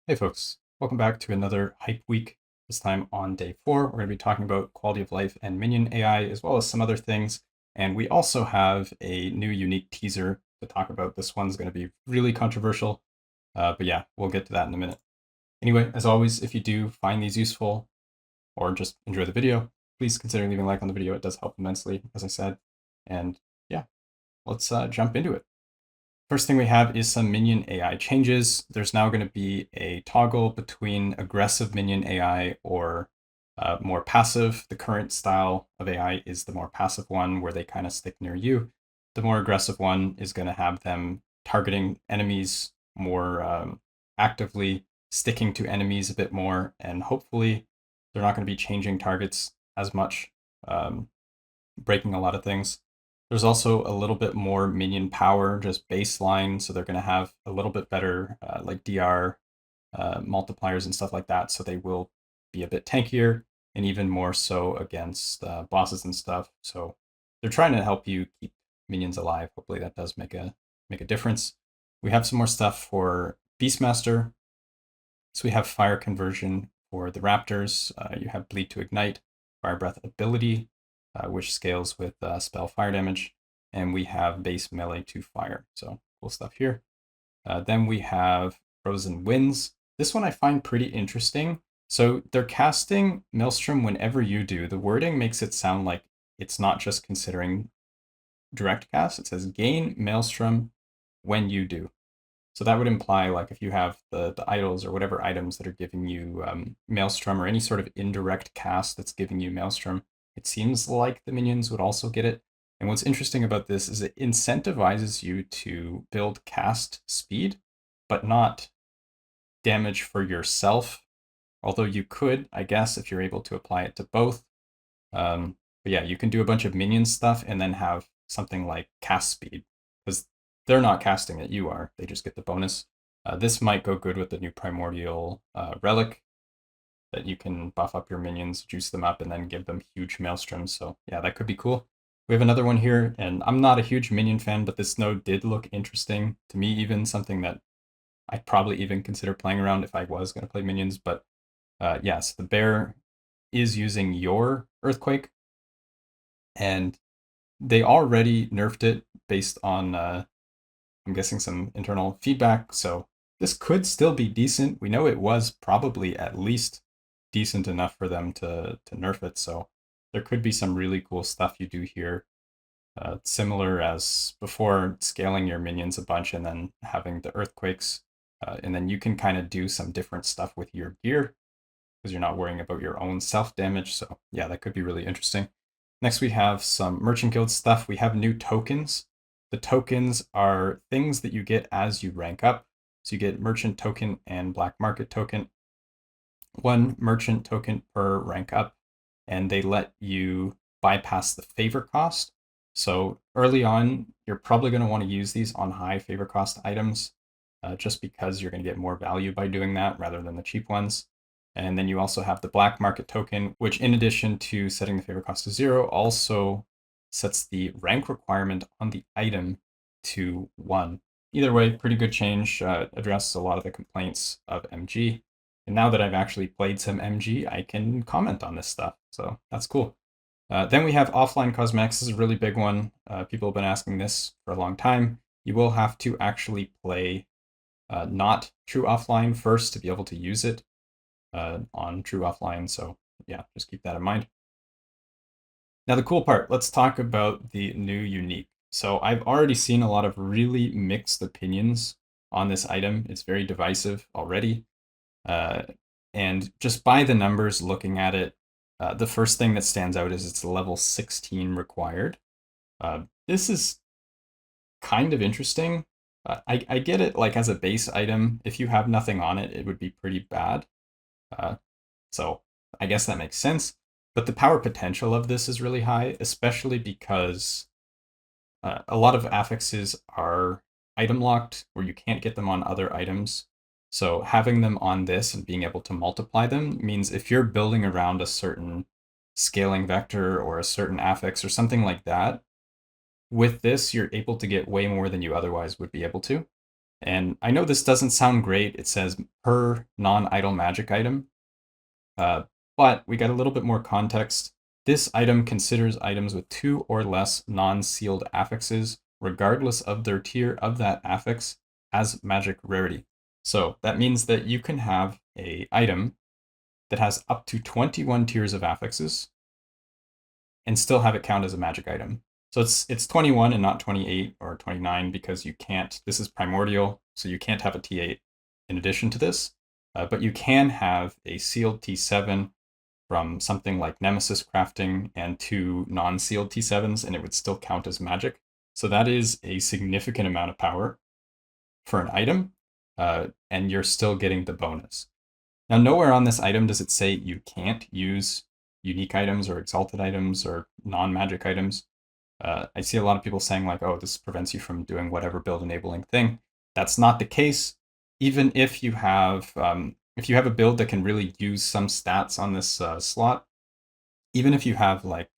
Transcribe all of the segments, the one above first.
Hey folks, welcome back to another hype week. This time on day 4, we're going to be talking about quality of life and Minion AI, as well as some other things. And we also have a new unique teaser to talk about. This one's going to be really controversial, but yeah, we'll get to that in a minute. Anyway, as always, if you do find these useful or just enjoy the video, please consider leaving a like on the video. It does help immensely, as I said. And yeah, let's jump into it. First thing we have is some Minion AI changes. There's now going to be a toggle between aggressive Minion AI or more passive. The current style of AI is the more passive one where they kind of stick near you. The more aggressive one is going to have them targeting enemies more actively, sticking to enemies a bit more, and hopefully they're not going to be changing targets as much, breaking a lot of things. There's also a little bit more minion power, just baseline, so they're going to have a little bit better like DR multipliers and stuff like that, so they will be a bit tankier and even more so against bosses and stuff. So they're trying to help you keep minions alive. Hopefully that does make a difference. We have some more stuff for Beastmaster. So we have fire conversion for the Raptors. You have bleed to ignite, fire breath ability, which scales with spell fire damage, and we have base melee to fire. So cool stuff here. Then we have frozen winds. This one I find pretty interesting. So they're casting Maelstrom whenever you do. The wording makes it sound like it's not just considering direct cast. It says gain Maelstrom when you do. So that would imply like if you have the idols or whatever items that are giving you Maelstrom or any sort of indirect cast that's giving you Maelstrom, it seems like the minions would also get it. And what's interesting about this is it incentivizes you to build cast speed, but not damage for yourself. Although you could, I guess, if you're able to apply it to both. But yeah, you can do a bunch of minion stuff and then have something like cast speed, because they're not casting it, you are. They just get the bonus. This might go good with the new primordial relic, that you can buff up your minions, juice them up, and then give them huge maelstroms. So yeah, that could be cool. We have another one here, and I'm not a huge minion fan, but this node did look interesting to me, even something that I'd probably even consider playing around if I was going to play minions. But yes, the bear is using your earthquake, and they already nerfed it based on I'm guessing some internal feedback. So this could still be decent. We know it was probably at least decent enough for them to nerf it. So there could be some really cool stuff you do here. Similar as before, scaling your minions a bunch and then having the earthquakes. And then you can kind of do some different stuff with your gear because you're not worrying about your own self damage. So yeah, that could be really interesting. Next, we have some Merchant Guild stuff. We have new tokens. The tokens are things that you get as you rank up. So you get Merchant Token and Black Market Token. 1 Merchant Token per rank up, and they let you bypass the favor cost. So early on, you're probably going to want to use these on high favor cost items, just because you're going to get more value by doing that rather than the cheap ones. And then you also have the Black Market Token, which in addition to setting the favor cost to 0, also sets the rank requirement on the item to 1. Either way, pretty good change, addresses a lot of the complaints of MG. And now that I've actually played some MG, I can comment on this stuff. So that's cool. Then we have offline cosmetics. This is a really big one. People have been asking this for a long time. You will have to actually play not true offline first to be able to use it on true offline. So yeah, just keep that in mind. Now the cool part, let's talk about the new unique. So I've already seen a lot of really mixed opinions on this item. It's very divisive already. And just by the numbers, looking at it, the first thing that stands out is it's level 16 required. This is kind of interesting. I get it, like as a base item, if you have nothing on it, it would be pretty bad. So I guess that makes sense. But the power potential of this is really high, especially because a lot of affixes are item locked, where you can't get them on other items. So having them on this and being able to multiply them means if you're building around a certain scaling vector or a certain affix or something like that, with this, you're able to get way more than you otherwise would be able to. And I know this doesn't sound great. It says per non-idle magic item, but we got a little bit more context. This item considers items with 2 or less non-sealed affixes, regardless of their tier of that affix, as magic rarity. So that means that you can have a item that has up to 21 tiers of affixes and still have it count as a magic item. So it's 21 and not 28 or 29 because you can't, this is primordial, so you can't have a T8 in addition to this, but you can have a sealed T7 from something like Nemesis crafting and 2 non-sealed T7s, and it would still count as magic. So that is a significant amount of power for an item, and you're still getting the bonus. Now, nowhere on this item does it say you can't use unique items or exalted items or non-magic items. I see a lot of people saying like, oh, this prevents you from doing whatever build enabling thing. That's not the case. Even if you have a build that can really use some stats on this slot, even if you have like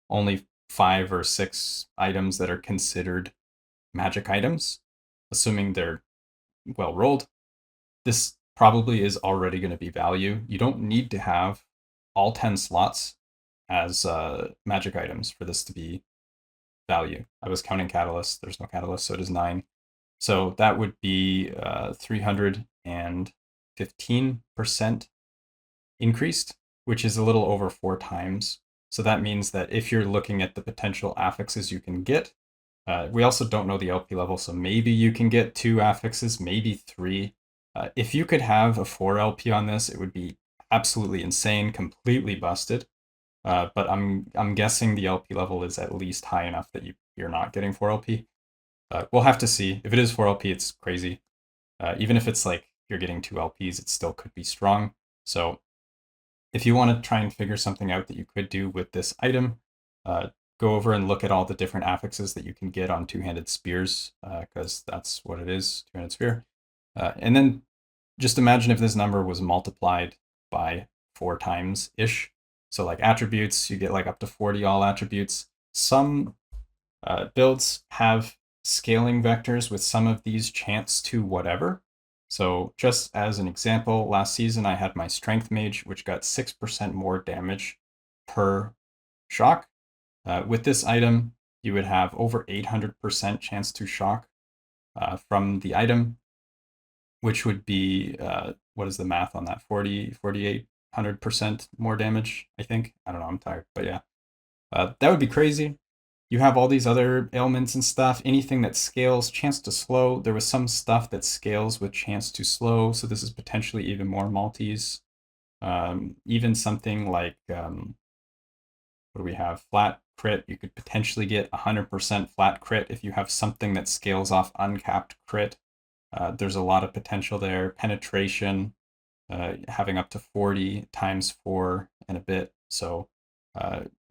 only 5 or 6 items that are considered magic items, assuming they're well rolled, this probably is already going to be value. You don't need to have all 10 slots as magic items for this to be value. I was counting catalysts. There's no catalyst, so it is 9. So that would be 315% increased, which is a little over 4 times. So that means that if you're looking at the potential affixes you can get, we also don't know the LP level, so maybe you can get 2 affixes, maybe 3. If you could have a 4 LP on this, it would be absolutely insane, completely busted. But I'm guessing the LP level is at least high enough that you're not getting 4 LP. We'll have to see. If it is 4 LP, it's crazy. Even if it's like you're getting 2 LPs, it still could be strong. So if you want to try and figure something out that you could do with this item, go over and look at all the different affixes that you can get on two-handed spears, because that's what it is, two-handed spear. And then just imagine if this number was multiplied by 4 times-ish. So like attributes, you get like up to 40 all attributes. Some builds have scaling vectors with some of these chance to whatever. So just as an example, last season I had my strength mage, which got 6% more damage per shock. With this item, you would have over 800% chance to shock from the item, which would be, what is the math on that? 4,800% more damage, I think. I don't know, I'm tired, but yeah. That would be crazy. You have all these other ailments and stuff, anything that scales, chance to slow. There was some stuff that scales with chance to slow, so this is potentially even more multis. Even something like, what do we have? Flat crit, you could potentially get 100% flat crit if you have something that scales off uncapped crit. There's a lot of potential there. Penetration, having up to 40 times 4 and a bit. So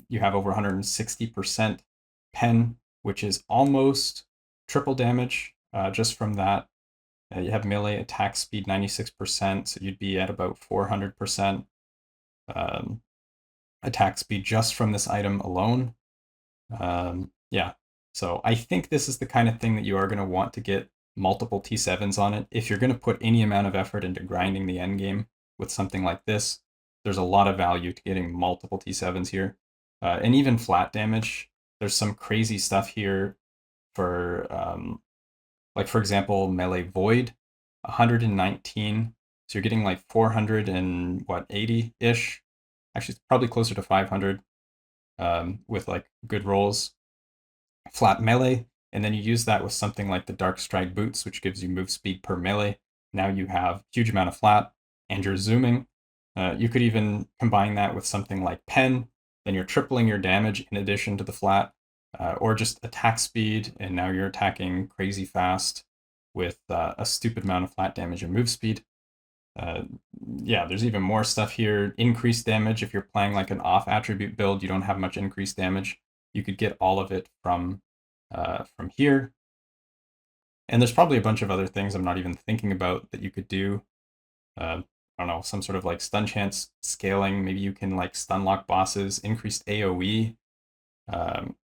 you have over 160% pen, which is almost triple damage just from that. You have melee attack speed 96%, so you'd be at about 400% attack speed just from this item alone. Yeah, so I think this is the kind of thing that you are going to want to get multiple T7s on it. If you're going to put any amount of effort into grinding the end game with something like this, there's a lot of value to getting multiple T7s here. And even flat damage, there's some crazy stuff here for, like for example, melee void, 119. So you're getting like 480-ish. Actually, it's probably closer to 500 with like good rolls. Flat melee, and then you use that with something like the Dark Stride boots, which gives you move speed per melee. Now you have huge amount of flat, and you're zooming. You could even combine that with something like pen, then you're tripling your damage in addition to the flat, or just attack speed, and now you're attacking crazy fast with a stupid amount of flat damage and move speed. Yeah, there's even more stuff here. Increased damage. If you're playing like an off attribute build, you don't have much increased damage. You could get all of it from here. And there's probably a bunch of other things I'm not even thinking about that you could do. I don't know, some sort of like stun chance scaling. Maybe you can like stun lock bosses, increased AoE. You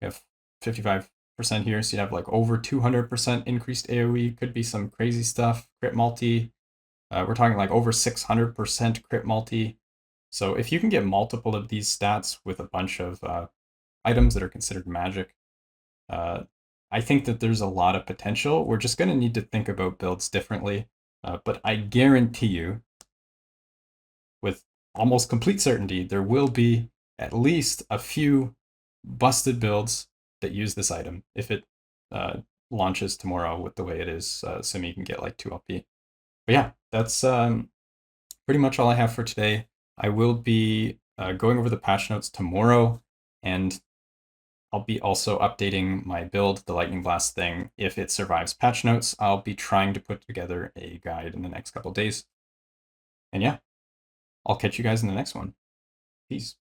have 55 here, so you'd have like over 200% increased AoE. Could be some crazy stuff. Crit multi. We're talking like over 600% crit multi. So if you can get multiple of these stats with a bunch of items that are considered magic, I think that there's a lot of potential. We're just going to need to think about builds differently. But I guarantee you, with almost complete certainty, there will be at least a few busted builds that use this item if it launches tomorrow with the way it is, assuming you can get like 2 LP. But yeah, that's pretty much all I have for today. I will be going over the patch notes tomorrow, and I'll be also updating my build, the Lightning Blast thing. If it survives patch notes, I'll be trying to put together a guide in the next couple days. And yeah, I'll catch you guys in the next one. Peace.